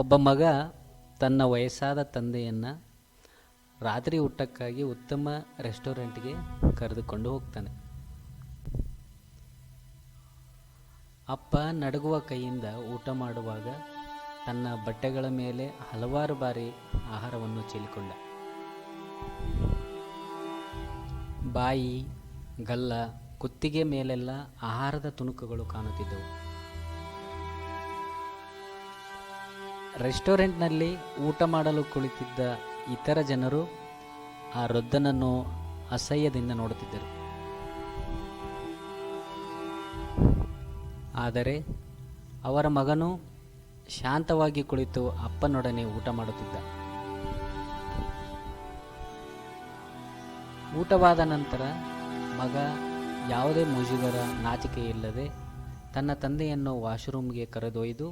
ಒಬ್ಬ ಮಗ ತನ್ನ ವಯಸ್ಸಾದ ತಂದೆಯನ್ನು ರಾತ್ರಿ ಊಟಕ್ಕಾಗಿ ಉತ್ತಮ ರೆಸ್ಟೋರೆಂಟ್ಗೆ ಕರೆದುಕೊಂಡು ಹೋಗ್ತಾನೆ. ಅಪ್ಪ ನಡುಗುವ ಕೈಯಿಂದ ಊಟ ಮಾಡುವಾಗ ತನ್ನ ಬಟ್ಟೆಗಳ ಮೇಲೆ ಹಲವಾರು ಬಾರಿ ಆಹಾರವನ್ನು ಚೆಲ್ಲಿಕೊಂಡ. ಬಾಯಿ, ಗಲ್ಲ, ಕುತ್ತಿಗೆ ಮೇಲೆಲ್ಲ ಆಹಾರದ ತುಣುಕುಗಳು ಕಾಣುತ್ತಿದ್ದವು. ರೆಸ್ಟೋರೆಂಟ್ನಲ್ಲಿ ಊಟ ಮಾಡಲು ಕುಳಿತಿದ್ದ ಇತರ ಜನರು ಆ ವೃದ್ಧನನ್ನು ಅಸಹ್ಯದಿಂದ ನೋಡುತ್ತಿದ್ದರು. ಆದರೆ ಅವರ ಮಗನು ಶಾಂತವಾಗಿ ಕುಳಿತು ಅಪ್ಪನೊಡನೆ ಊಟ ಮಾಡುತ್ತಿದ್ದ. ಊಟವಾದ ನಂತರ ಮಗ ಯಾವುದೇ ಮುಜುಗರ, ನಾಚಿಕೆ ಇಲ್ಲದೆ ತನ್ನ ತಂದೆಯನ್ನು ವಾಶ್ರೂಮ್ಗೆ ಕರೆದೊಯ್ದು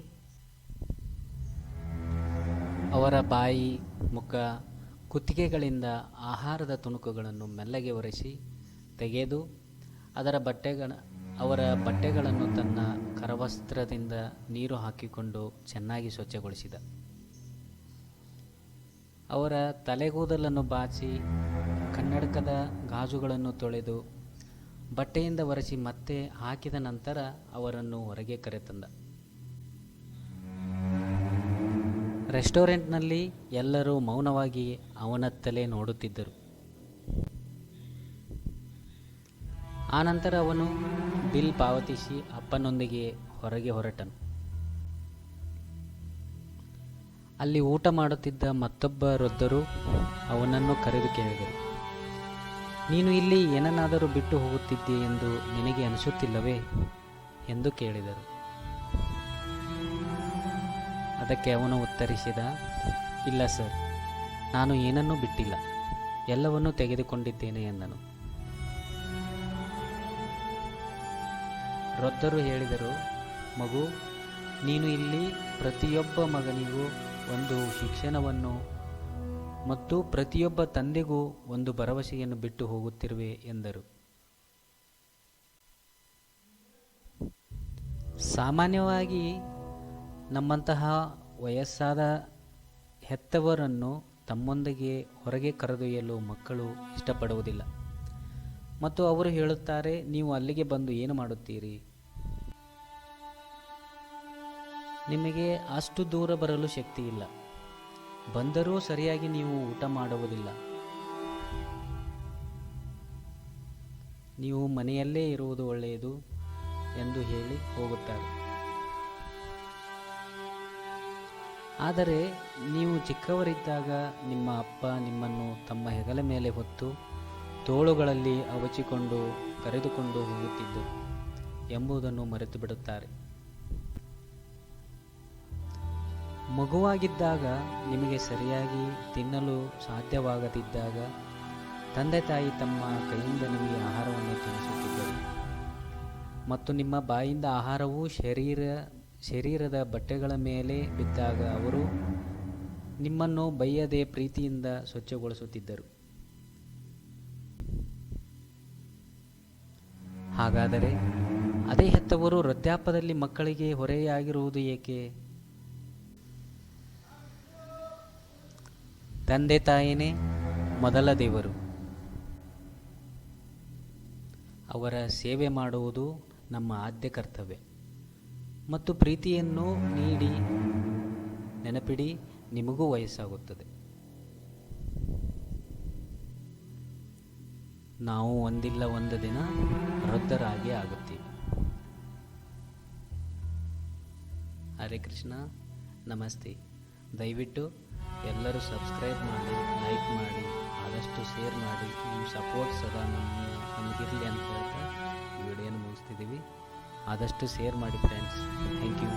ಅವರ ಬಾಯಿ, ಮುಖ, ಕುತ್ತಿಗೆಗಳಿಂದ ಆಹಾರದ ತುಣುಕುಗಳನ್ನು ಮೆಲ್ಲಗೆ ಒರೆಸಿ ತೆಗೆದು ಅವರ ಬಟ್ಟೆಗಳನ್ನು ತನ್ನ ಕರವಸ್ತ್ರದಿಂದ ನೀರು ಹಾಕಿಕೊಂಡು ಚೆನ್ನಾಗಿ ಸ್ವಚ್ಛಗೊಳಿಸಿದ. ಅವರ ತಲೆಗೂದಲನ್ನು ಬಾಚಿ ಕನ್ನಡಕದ ಗಾಜುಗಳನ್ನು ತೊಳೆದು ಬಟ್ಟೆಯಿಂದ ಒರೆಸಿ ಮತ್ತೆ ಹಾಕಿದ ನಂತರ ಅವರನ್ನು ಹೊರಗೆ ಕರೆತಂದ. ರೆಸ್ಟೋರೆಂಟ್ನಲ್ಲಿ ಎಲ್ಲರೂ ಮೌನವಾಗಿ ಅವನತ್ತಲೇ ನೋಡುತ್ತಿದ್ದರು. ಆನಂತರ ಅವನು ಬಿಲ್ ಪಾವತಿಸಿ ಅಪ್ಪನೊಂದಿಗೆ ಹೊರಗೆ ಹೊರಟನು. ಅಲ್ಲಿ ಊಟ ಮಾಡುತ್ತಿದ್ದ ಮತ್ತೊಬ್ಬ ವೃದ್ಧರು ಅವನನ್ನು ಕರೆದು ಕೇಳಿದರು, ನೀನು ಇಲ್ಲಿ ಏನನ್ನಾದರೂ ಬಿಟ್ಟು ಹೋಗುತ್ತಿದ್ದೆ ಎಂದು ನಿನಗೆ ಅನಿಸುತ್ತಿಲ್ಲವೇ ಎಂದು ಕೇಳಿದರು. ಅದಕ್ಕೆ ಅವನು ಉತ್ತರಿಸಿದ, ಇಲ್ಲ ಸರ್, ನಾನು ಏನನ್ನೂ ಬಿಟ್ಟಿಲ್ಲ, ಎಲ್ಲವನ್ನೂ ತೆಗೆದುಕೊಂಡಿದ್ದೇನೆ ಎಂದನು. ವೃದ್ಧರು ಹೇಳಿದರು, ಮಗು, ನೀನು ಇಲ್ಲಿ ಪ್ರತಿಯೊಬ್ಬ ಮಗನಿಗೂ ಒಂದು ಶಿಕ್ಷಣವನ್ನು ಮತ್ತು ಪ್ರತಿಯೊಬ್ಬ ತಂದೆಗೂ ಒಂದು ಭರವಸೆಯನ್ನು ಬಿಟ್ಟು ಹೋಗುತ್ತಿರುವೆ ಎಂದರು. ಸಾಮಾನ್ಯವಾಗಿ ನಮ್ಮಂತಹ ವಯಸ್ಸಾದ ಹೆತ್ತವರನ್ನು ತಮ್ಮೊಂದಿಗೆ ಹೊರಗೆ ಕರೆದೊಯ್ಯಲು ಮಕ್ಕಳು ಇಷ್ಟಪಡುವುದಿಲ್ಲ ಮತ್ತು ಅವರು ಹೇಳುತ್ತಾರೆ, ನೀವು ಅಲ್ಲಿಗೆ ಬಂದು ಏನು ಮಾಡುತ್ತೀರಿ? ನಿಮಗೆ ಅಷ್ಟು ದೂರ ಬರಲು ಶಕ್ತಿ ಇಲ್ಲ, ಬಂದರೂ ಸರಿಯಾಗಿ ನೀವು ಊಟ ಮಾಡುವುದಿಲ್ಲ, ನೀವು ಮನೆಯಲ್ಲೇ ಇರುವುದು ಒಳ್ಳೆಯದು ಎಂದು ಹೇಳಿ ಹೋಗುತ್ತಾರೆ. ಆದರೆ ನೀವು ಚಿಕ್ಕವರಿದ್ದಾಗ ನಿಮ್ಮ ಅಪ್ಪ ನಿಮ್ಮನ್ನು ತಮ್ಮ ಹೆಗಲ ಮೇಲೆ ಹೊತ್ತು ತೋಳುಗಳಲ್ಲಿ ಅವಚಿಕೊಂಡು ಕರೆದುಕೊಂಡು ಹೋಗುತ್ತಿದ್ದರು ಎಂಬುದನ್ನು ಮರೆತು ಬಿಡುತ್ತಾರೆ. ಮಗುವಾಗಿದ್ದಾಗ ನಿಮಗೆ ಸರಿಯಾಗಿ ತಿನ್ನಲು ಸಾಧ್ಯವಾಗದಿದ್ದಾಗ ತಂದೆ ತಾಯಿ ತಮ್ಮ ಕೈಯಿಂದ ನಿಮಗೆ ಆಹಾರವನ್ನು ತಿನ್ನಿಸುತ್ತಿದ್ದರು ಮತ್ತು ನಿಮ್ಮ ಬಾಯಿಂದ ಆಹಾರವು ಶರೀರದ ಬಟ್ಟೆಗಳ ಮೇಲೆ ಬಿದ್ದಾಗ ಅವರು ನಿಮ್ಮನ್ನು ಬೈಯದೆ ಪ್ರೀತಿಯಿಂದ ಸ್ವಚ್ಛಗೊಳಿಸುತ್ತಿದ್ದರು. ಹಾಗಾದರೆ ಅದೇ ಹೆತ್ತವರು ವೃದ್ಧಾಪ್ಯದಲ್ಲಿ ಮಕ್ಕಳಿಗೆ ಹೊರೆಯಾಗಿರುವುದು ಏಕೆ? ತಂದೆ ತಾಯಿನೇ ಮೊದಲ ದೇವರು. ಅವರ ಸೇವೆ ಮಾಡುವುದು ನಮ್ಮ ಆದ್ಯ ಕರ್ತವ್ಯ ಮತ್ತು ಪ್ರೀತಿಯನ್ನು ನೀಡಿ ನೆನಪಿಡಿ, ನಿಮಗೂ ವಯಸ್ಸಾಗುತ್ತದೆ. ನಾವು ಒಂದಿಲ್ಲ ಒಂದು ದಿನ ವೃದ್ಧರಾಗಿ ಆಗುತ್ತೀವಿ. ಹರೇ ಕೃಷ್ಣ, ನಮಸ್ತೆ. ದಯವಿಟ್ಟು ಎಲ್ಲರೂ ಸಬ್ಸ್ಕ್ರೈಬ್ ಮಾಡಿ, ಲೈಕ್ ಮಾಡಿ, ಆದಷ್ಟು ಶೇರ್ ಮಾಡಿ. ನಿಮ್ಮ ಸಪೋರ್ಟ್ ಸದಾ ನಮಗಿರಲಿ ಅಂತ ಹೇಳ್ತಾ ವಿಡಿಯೋನ ಮುಗಿಸ್ತಿದ್ದೀವಿ. ಆದಷ್ಟು ಶೇರ್ ಮಾಡಿ ಫ್ರೆಂಡ್ಸ್. Thank you.